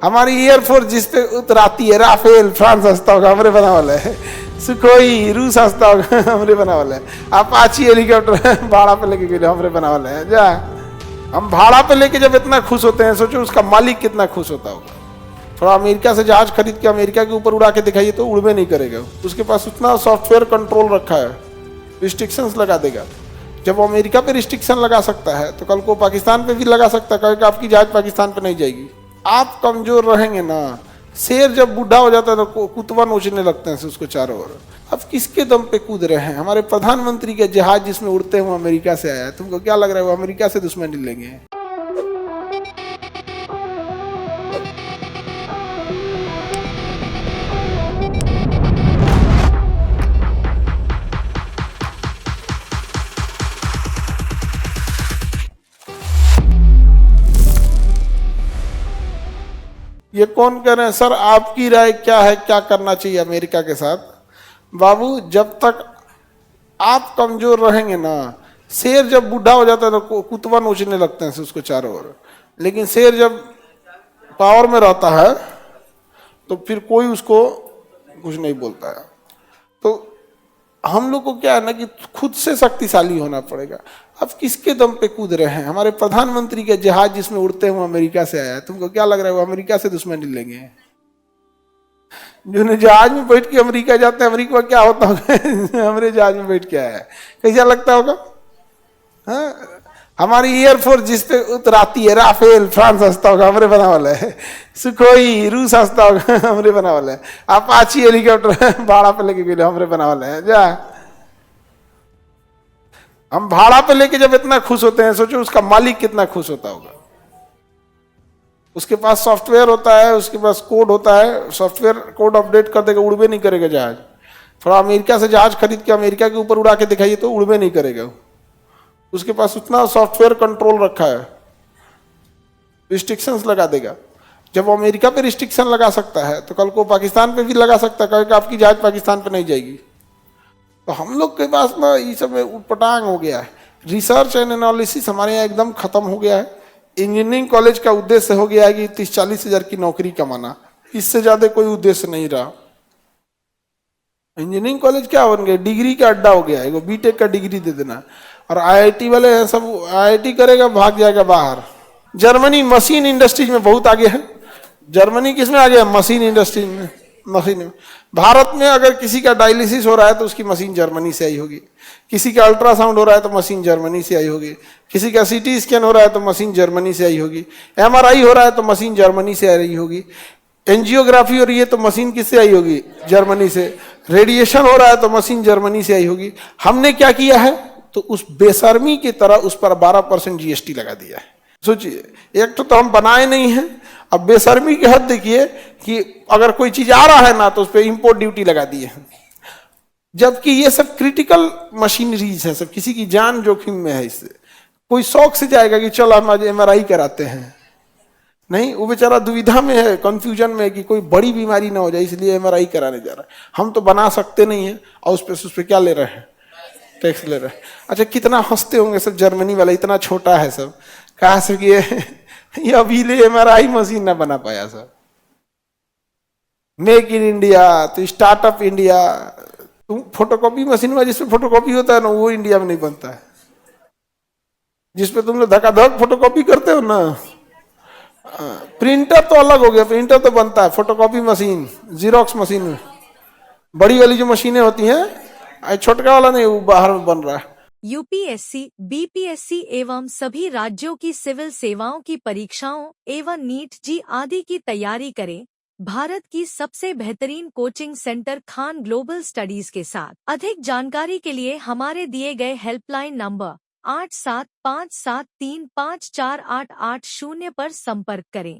हमारी एयरफोर्स जिस पे उतराती है, राफेल फ्रांस हंसता होगा हमरे बना वाला है, सुखोई रूस हंसता होगा हमरे बना वाला है, अपाची हेलीकॉप्टर भाड़ा पे लेके गए हमरे बना वाला है। जा हम भाड़ा पे लेके जब इतना खुश होते हैं, सोचो उसका मालिक कितना खुश होता होगा। थोड़ा अमेरिका से जहाज खरीद के अमेरिका के ऊपर उड़ा के दिखाइए तो उड़वे नहीं करेगा। उसके पास उतना सॉफ्टवेयर कंट्रोल रखा है, रिस्ट्रिक्शंस लगा देगा। जब वो अमेरिका पे रिस्ट्रिक्शन लगा सकता है तो कल को पाकिस्तान पे भी लगा सकता है, कहेगा आपकी जहाज पाकिस्तान पे नहीं जाएगी। आप कमजोर रहेंगे ना, शेर जब बूढ़ा हो जाता है तो कुतवा नोचने लगते हैं उसको चारों ओर। अब किसके दम पे कूद रहे हैं? हमारे प्रधानमंत्री के जहाज जिसमें उड़ते हुए अमेरिका से आया है, तुमको क्या लग रहा है वो अमेरिका से दुश्मनी लेंगे? ये कौन कह रहे हैं सर आपकी राय क्या है, क्या करना चाहिए अमेरिका के साथ? बाबू जब तक आप कमजोर रहेंगे ना, शेर जब बूढ़ा हो जाता है तो कुतवा नोचने लगते हैं उसको चारों ओर, लेकिन शेर जब पावर में रहता है तो फिर कोई उसको कुछ नहीं बोलता है। तो हम लोग को क्या है ना कि खुद से शक्तिशाली होना पड़ेगा। अब किसके दम पे कूद रहे हैं? हमारे प्रधानमंत्री के जहाज जिसमें उड़ते हुए अमेरिका से आया है, तुमको क्या लग रहा है वो अमेरिका से दुश्मनी लेंगे? जो जहाज में बैठ के अमेरिका जाते हैं, अमेरिका क्या होता होगा हमारे जहाज में बैठ के आया है, कैसा लगता होगा? हाँ? हमारी एयरफोर्स जिस पे उतराती है, राफेल फ्रांस हंसता होगा हमरे बना वाला है, सुखोई रूस हंसता होगा हमरे बना वाला है, अपाची हेलीकॉप्टर भाड़ा पे लेके गए हमरे बना वाला है। जा हम भाड़ा पे लेके जब इतना खुश होते हैं, सोचो उसका मालिक कितना खुश होता होगा। उसके पास सॉफ्टवेयर होता है, उसके पास कोड होता है, सॉफ्टवेयर कोड अपडेट कर देगा, उड़वे नहीं करेगा जहाज। थोड़ा अमेरिका से जहाज खरीद के अमेरिका के ऊपर उड़ा के दिखाइए तो उड़वे नहीं करेगा। उसके पास उतना सॉफ्टवेयर कंट्रोल रखा है, रिस्ट्रिक्शंस लगा देगा। जब वो अमेरिका पे रिस्ट्रिक्शन लगा सकता है तो कल को पाकिस्तान पे भी लगा सकता है, कहेगा आपकी जहाज पाकिस्तान पे नहीं जाएगी। तो हम लोग के पास ना ये सब उटपटांग हो गया है। रिसर्च एंड एनालिसिस हमारे यहाँ एकदम खत्म हो गया है। इंजीनियरिंग कॉलेज का उद्देश्य हो गया है कि 30-40 हजार की नौकरी कमाना, इससे ज्यादा कोई उद्देश्य नहीं रहा। इंजीनियरिंग कॉलेज क्या बन गया? डिग्री का अड्डा हो गया है, बीटेक का डिग्री दे देना। और आईआईटी वाले हैं सब, आईआईटी करेगा भाग जाएगा बाहर। जर्मनी मशीन इंडस्ट्रीज में बहुत आगे है। जर्मनी किसमें आगे है? मशीन इंडस्ट्रीज में, मशीन में। भारत में अगर किसी का डायलिसिस हो रहा है तो उसकी मशीन जर्मनी से आई होगी, किसी का अल्ट्रासाउंड हो रहा है तो मशीन जर्मनी से आई होगी, किसी का सीटी स्कैन हो रहा है तो मशीन जर्मनी से आई होगी, एमआरआई हो रहा है तो मशीन जर्मनी से आ रही होगी, एंजियोग्राफी हो रही है तो मशीन किससे आई होगी? जर्मनी से। रेडिएशन हो रहा है तो मशीन जर्मनी से आई होगी। हमने क्या किया है? तो उस बेशर्मी की तरह उस पर 12% जीएसटी लगा दिया है। सोचिए, एक तो हम बनाए नहीं हैं, अब बेशर्मी की हद देखिए कि अगर कोई चीज आ रहा है ना तो उस पर इंपोर्ट ड्यूटी लगा दी है। जबकि ये सब क्रिटिकल मशीनरीज है, सब किसी की जान जोखिम में है। इससे कोई शौक से जाएगा कि चलो हम आज एमआरआई कराते हैं? नहीं, वो बेचारा दुविधा में है, कंफ्यूजन में है कि कोई बड़ी बीमारी ना हो जाए इसलिए एमआरआई कराने जा रहा है। हम तो बना सकते नहीं है और उस पर क्या ले रहे हैं? टैक्स ले रहे हैं। अच्छा, कितना हंसते होंगे सब जर्मनी वाला, इतना छोटा है सब, कहा से कि ये अभी ले एमआरआई मशीन ना बना पाया सर। मेक इन इंडिया तो स्टार्टअप इंडिया, तुम फोटोकॉपी मशीन में जिसपे फोटोकॉपी होता है ना वो इंडिया में नहीं बनता है। जिसपे तुम लोग धकाधक फोटोकॉपी करते हो ना, प्रिंटर तो अलग हो गया, प्रिंटर तो बनता है, फोटोकॉपी मशीन, जीरोक्स मशीन में बड़ी वाली जो मशीनें होती हैं, छोटका वाला नहीं, वो बाहर में बन रहा है। यूपीएससी, बीपीएससी एवं सभी राज्यों की सिविल सेवाओं की परीक्षाओं एवं नीट जी आदि की तैयारी करें भारत की सबसे बेहतरीन coaching centre Khan global studies के साथ। अधिक जानकारी के लिए हमारे दिए गए हेल्पलाइन नंबर 8757354880 पर संपर्क करें।